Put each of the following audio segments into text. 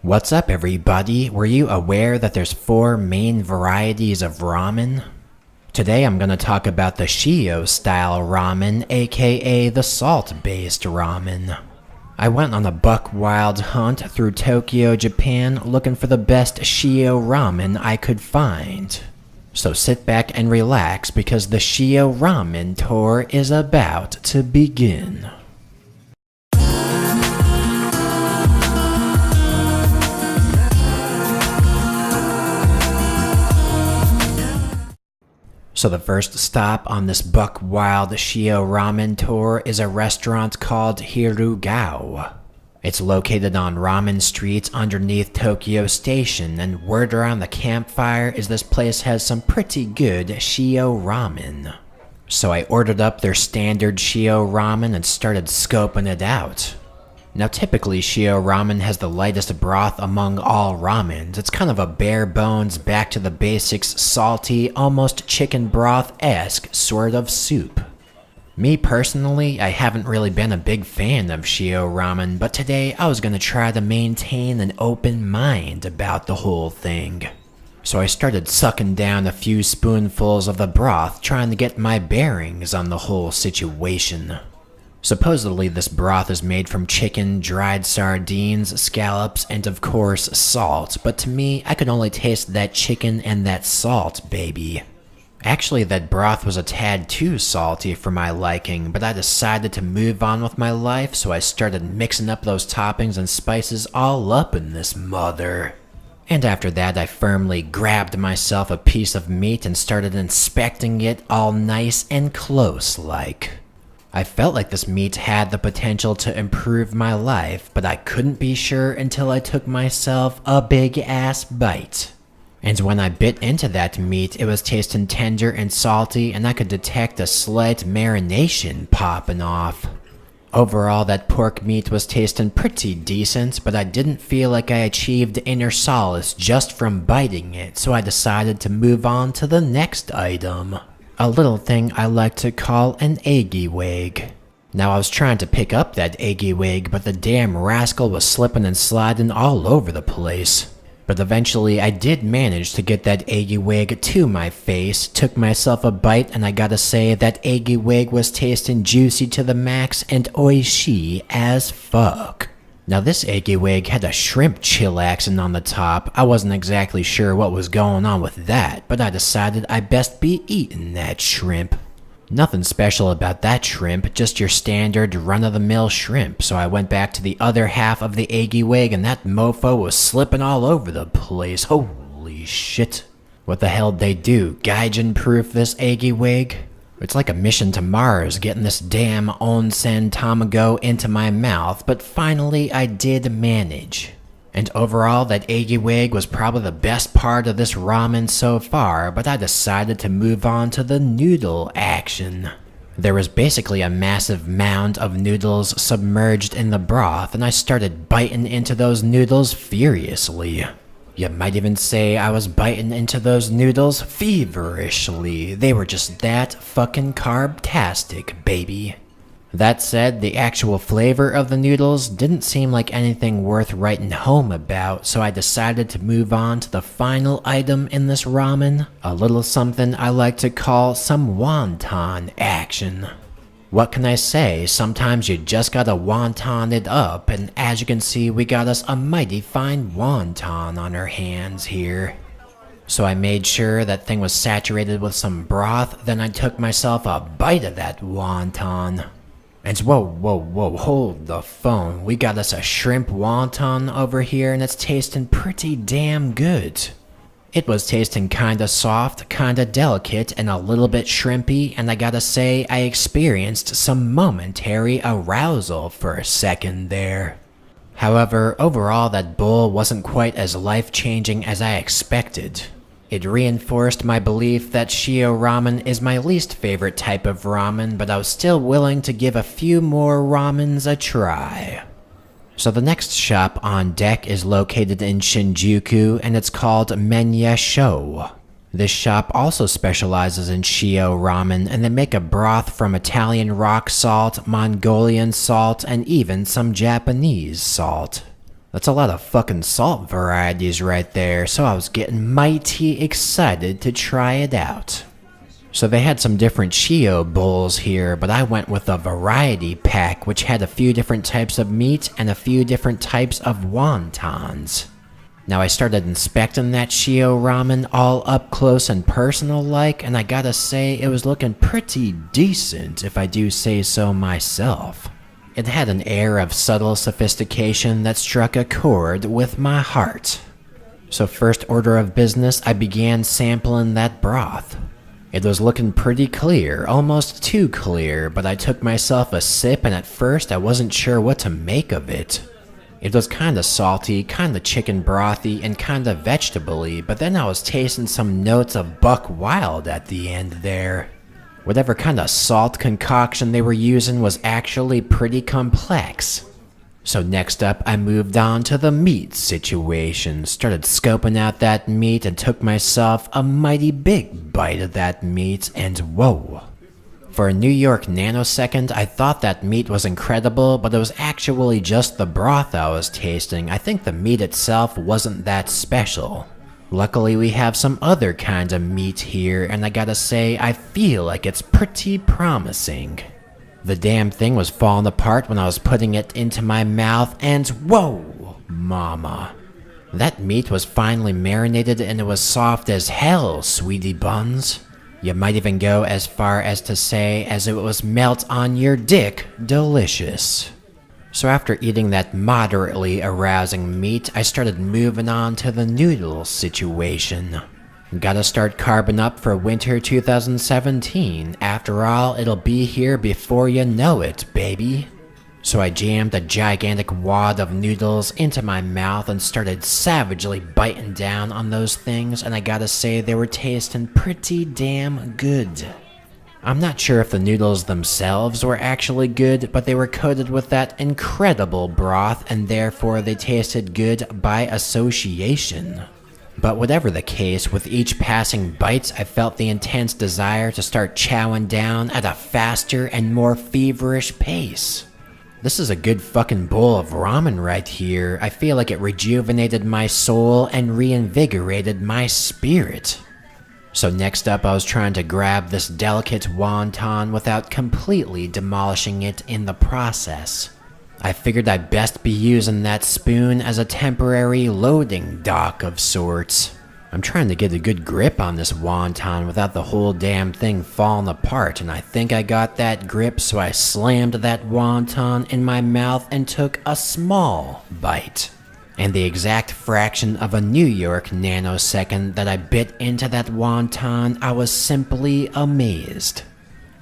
What's up everybody? Were you aware that there's 4 main varieties of ramen? Today I'm gonna talk about the Shio style ramen, aka the salt-based ramen. I went on a buck wild hunt through Tokyo, Japan, looking for the best Shio ramen I could find. So sit back and relax because the Shio Ramen tour is about to begin. So the first stop on this buck wild Shio Ramen tour is a restaurant called Hirugao. It's located on Ramen Street underneath Tokyo Station, and word around the campfire is this place has some pretty good Shio ramen. So I ordered up their standard Shio ramen and started scoping it out. Now typically Shio Ramen has the lightest broth among all ramens. It's kind of a bare bones, back to the basics, salty, almost chicken broth-esque sort of soup. Me personally, I haven't really been a big fan of Shio Ramen, but today I was gonna try to maintain an open mind about the whole thing. So I started sucking down a few spoonfuls of the broth, trying to get my bearings on the whole situation. Supposedly this broth is made from chicken, dried sardines, scallops, and of course salt, but to me, I could only taste that chicken and that salt, baby. Actually, that broth was a tad too salty for my liking, but I decided to move on with my life, so I started mixing up those toppings and spices all up in this mother. And after that, I firmly grabbed myself a piece of meat and started inspecting it all nice and close-like. I felt like this meat had the potential to improve my life, but I couldn't be sure until I took myself a big-ass bite. And when I bit into that meat, it was tasting tender and salty, and I could detect a slight marination popping off. Overall, that pork meat was tasting pretty decent, but I didn't feel like I achieved inner solace just from biting it, so I decided to move on to the next item. A little thing I like to call an eggy-wig. Now I was trying to pick up that eggy-wig, but the damn rascal was slipping and sliding all over the place. But eventually I did manage to get that eggy-wig to my face, took myself a bite, and I gotta say that eggy-wig was tasting juicy to the max and oishii as fuck. Now this eggy-wig had a shrimp chillaxin on the top. I wasn't exactly sure what was going on with that, but I decided I best be eating that shrimp. Nothing special about that shrimp, just your standard run-of-the-mill shrimp, so I went back to the other half of the eggy-wig and that mofo was slipping all over the place. Holy shit. What the hell'd they do? Gaijin-proof this eggy-wig? It's like a mission to Mars getting this damn onsen tamago into my mouth, but finally I did manage. And overall, that eggy-wig was probably the best part of this ramen so far, but I decided to move on to the noodle action. There was basically a massive mound of noodles submerged in the broth, and I started biting into those noodles furiously. You might even say I was biting into those noodles feverishly. They were just that fucking carb-tastic, baby. That said, the actual flavor of the noodles didn't seem like anything worth writing home about, so I decided to move on to the final item in this ramen, a little something I like to call some wonton action. What can I say, sometimes you just gotta wonton it up, and as you can see we got us a mighty fine wonton on our hands here. So I made sure that thing was saturated with some broth, then I took myself a bite of that wonton. And whoa, hold the phone, we got us a shrimp wonton over here and it's tasting pretty damn good. It was tasting kinda soft, kinda delicate, and a little bit shrimpy, and I gotta say I experienced some momentary arousal for a second there. However, overall that bowl wasn't quite as life-changing as I expected. It reinforced my belief that Shio Ramen is my least favorite type of ramen, but I was still willing to give a few more ramens a try. So the next shop on deck is located in Shinjuku, and it's called Menya Sho. This shop also specializes in Shio Ramen, and they make a broth from Italian rock salt, Mongolian salt, and even some Japanese salt. That's a lot of fucking salt varieties right there, so I was getting mighty excited to try it out. So they had some different Shio bowls here, but I went with a variety pack which had a few different types of meat and a few different types of wontons. Now I started inspecting that Shio ramen all up close and personal like, and I gotta say it was looking pretty decent if I do say so myself. It had an air of subtle sophistication that struck a chord with my heart. So first order of business, I began sampling that broth. It was looking pretty clear, almost too clear, but I took myself a sip and at first I wasn't sure what to make of it. It was kinda salty, kinda chicken brothy, and kinda vegetable-y, but then I was tasting some notes of buck wild at the end there. Whatever kind of salt concoction they were using was actually pretty complex. So next up, I moved on to the meat situation, started scoping out that meat and took myself a mighty big bite of that meat, and whoa. For a New York nanosecond, I thought that meat was incredible, but it was actually just the broth I was tasting. I think the meat itself wasn't that special. Luckily, we have some other kind of meat here, and I gotta say, I feel like it's pretty promising. The damn thing was falling apart when I was putting it into my mouth, and whoa, mama. That meat was finally marinated and it was soft as hell, sweetie buns. You might even go as far as to say as it was melt on your dick delicious. So after eating that moderately arousing meat, I started moving on to the noodles situation. Gotta start carbing up for winter 2017. After all, it'll be here before you know it, baby. So I jammed a gigantic wad of noodles into my mouth and started savagely biting down on those things, and I gotta say they were tasting pretty damn good. I'm not sure if the noodles themselves were actually good, but they were coated with that incredible broth and therefore they tasted good by association. But whatever the case, with each passing bite, I felt the intense desire to start chowing down at a faster and more feverish pace. This is a good fucking bowl of ramen right here. I feel like it rejuvenated my soul and reinvigorated my spirit. So next up, I was trying to grab this delicate wonton without completely demolishing it in the process. I figured I'd best be using that spoon as a temporary loading dock of sorts. I'm trying to get a good grip on this wonton without the whole damn thing falling apart, and I think I got that grip, so I slammed that wonton in my mouth and took a small bite. And the exact fraction of a New York nanosecond that I bit into that wonton, I was simply amazed.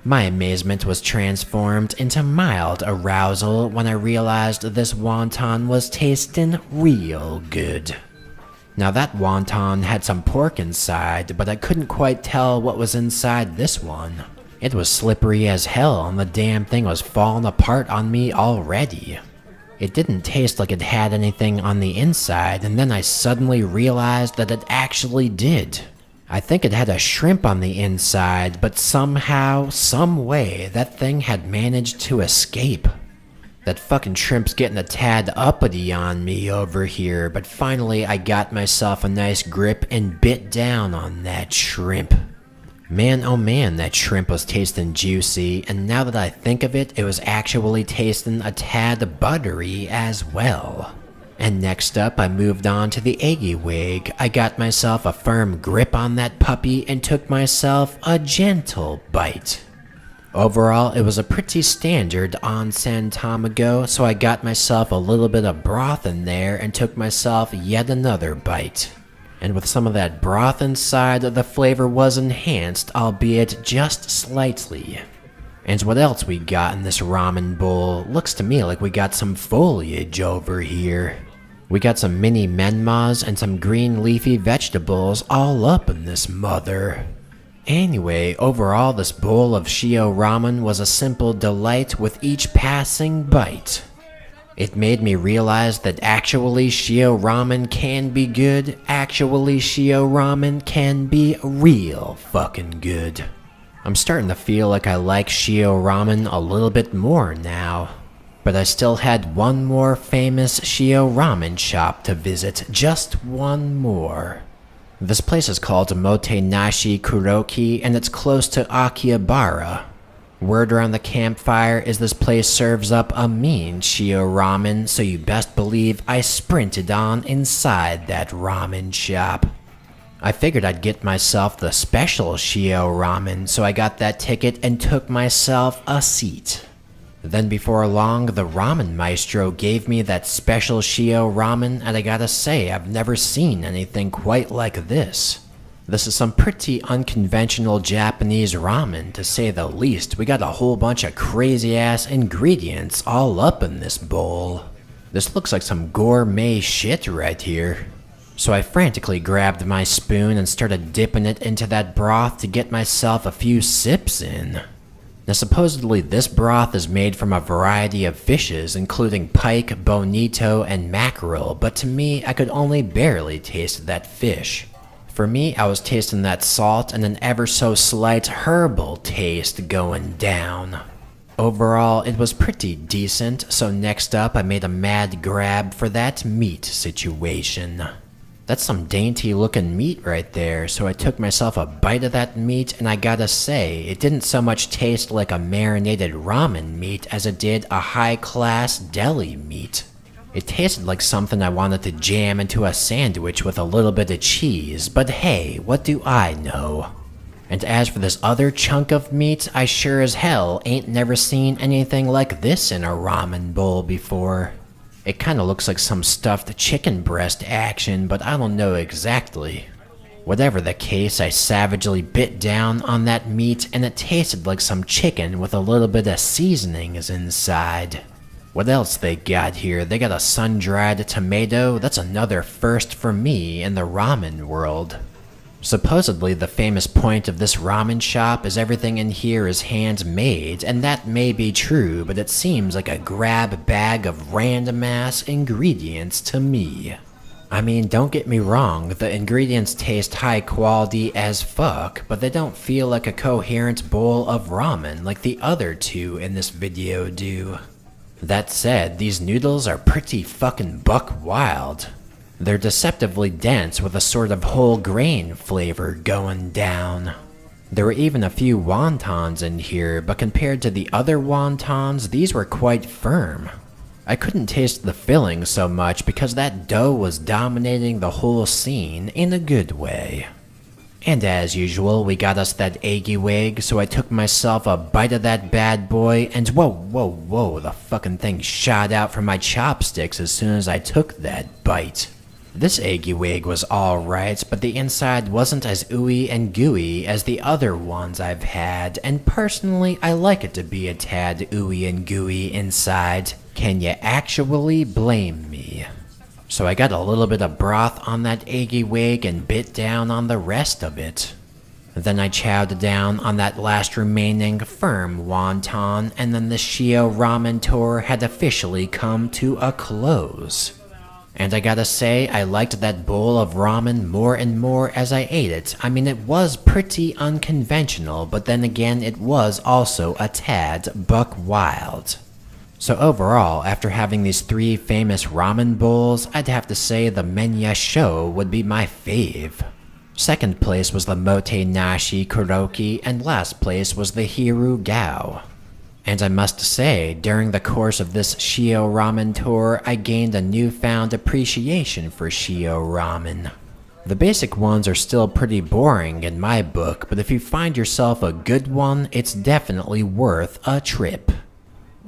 My amazement was transformed into mild arousal when I realized this wonton was tasting real good. Now that wonton had some pork inside, but I couldn't quite tell what was inside this one. It was slippery as hell and the damn thing was falling apart on me already. It didn't taste like it had anything on the inside, and then I suddenly realized that it actually did. I think it had a shrimp on the inside, but somehow, some way, that thing had managed to escape. That fucking shrimp's getting a tad uppity on me over here, but finally I got myself a nice grip and bit down on that shrimp. Man, oh man, that shrimp was tasting juicy, and now that I think of it, it was actually tasting a tad buttery as well. And next up, I moved on to the eggy wig. I got myself a firm grip on that puppy and took myself a gentle bite. Overall, it was a pretty standard onsen tamago, so I got myself a little bit of broth in there and took myself yet another bite. And with some of that broth inside, the flavor was enhanced, albeit just slightly. And what else we got in this ramen bowl? Looks to me like we got some foliage over here. We got some mini menmas and some green leafy vegetables all up in this mother. Anyway, overall this bowl of Shio ramen was a simple delight with each passing bite. It made me realize that actually Shio ramen can be good, actually Shio ramen can be real fucking good. I'm starting to feel like I like Shio ramen a little bit more now. But I still had one more famous Shio Ramen shop to visit, just one more. This place is called Motenashi Kuroki, and it's close to Akihabara. Word around the campfire is this place serves up a mean Shio ramen, so you best believe I sprinted on inside that ramen shop. I figured I'd get myself the special Shio ramen, so I got that ticket and took myself a seat. Then before long, the ramen maestro gave me that special Shio ramen, and I gotta say, I've never seen anything quite like this. This is some pretty unconventional Japanese ramen, to say the least. We got a whole bunch of crazy-ass ingredients all up in this bowl. This looks like some gourmet shit right here. So I frantically grabbed my spoon and started dipping it into that broth to get myself a few sips in. Now supposedly this broth is made from a variety of fishes, including pike, bonito, and mackerel, but to me, I could only barely taste that fish. For me, I was tasting that salt and an ever so slight herbal taste going down. Overall, it was pretty decent, so next up I made a mad grab for that meat situation. That's some dainty looking meat right there, so I took myself a bite of that meat, and I gotta say, it didn't so much taste like a marinated ramen meat as it did a high-class deli meat. It tasted like something I wanted to jam into a sandwich with a little bit of cheese, but hey, what do I know? And as for this other chunk of meat, I sure as hell ain't never seen anything like this in a ramen bowl before. It kinda looks like some stuffed chicken breast action, but I don't know exactly. Whatever the case, I savagely bit down on that meat, and it tasted like some chicken with a little bit of seasonings inside. What else they got here? They got a sun-dried tomato. That's another first for me in the ramen world. Supposedly the famous point of this ramen shop is everything in here is handmade, and that may be true, but it seems like a grab bag of random-ass ingredients to me. I mean, don't get me wrong, the ingredients taste high quality as fuck, but they don't feel like a coherent bowl of ramen like the other two in this video do. That said, these noodles are pretty fucking buck wild. They're deceptively dense with a sort of whole grain flavor going down. There were even a few wontons in here, but compared to the other wontons, these were quite firm. I couldn't taste the filling so much because that dough was dominating the whole scene in a good way. And as usual, we got us that eggy wig, so I took myself a bite of that bad boy, and whoa, the fucking thing shot out from my chopsticks as soon as I took that bite. This eggy wig was alright, but the inside wasn't as ooey and gooey as the other ones I've had, and personally I like it to be a tad ooey and gooey inside. Can you actually blame me? So I got a little bit of broth on that eggy wig and bit down on the rest of it. Then I chowed down on that last remaining firm wonton, and then the Shio Ramen tour had officially come to a close. And I gotta say, I liked that bowl of ramen more and more as I ate it. I mean, it was pretty unconventional, but then again, it was also a tad buck wild. So overall, after having these three famous ramen bowls, I'd have to say the Menya Sho would be my fave. Second place was the Motenashi Kuroki, and last place was the Hiru Gao. And I must say, during the course of this Shio Ramen tour, I gained a newfound appreciation for Shio Ramen. The basic ones are still pretty boring in my book, but if you find yourself a good one, it's definitely worth a trip.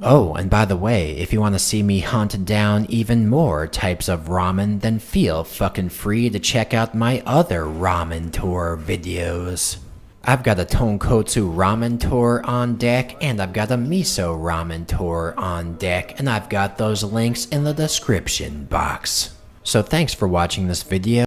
Oh, and by the way, if you want to see me hunt down even more types of ramen, then feel fucking free to check out my other ramen tour videos. I've got a tonkotsu ramen tour on deck, and I've got a miso ramen tour on deck, and I've got those links in the description box. So thanks for watching this video.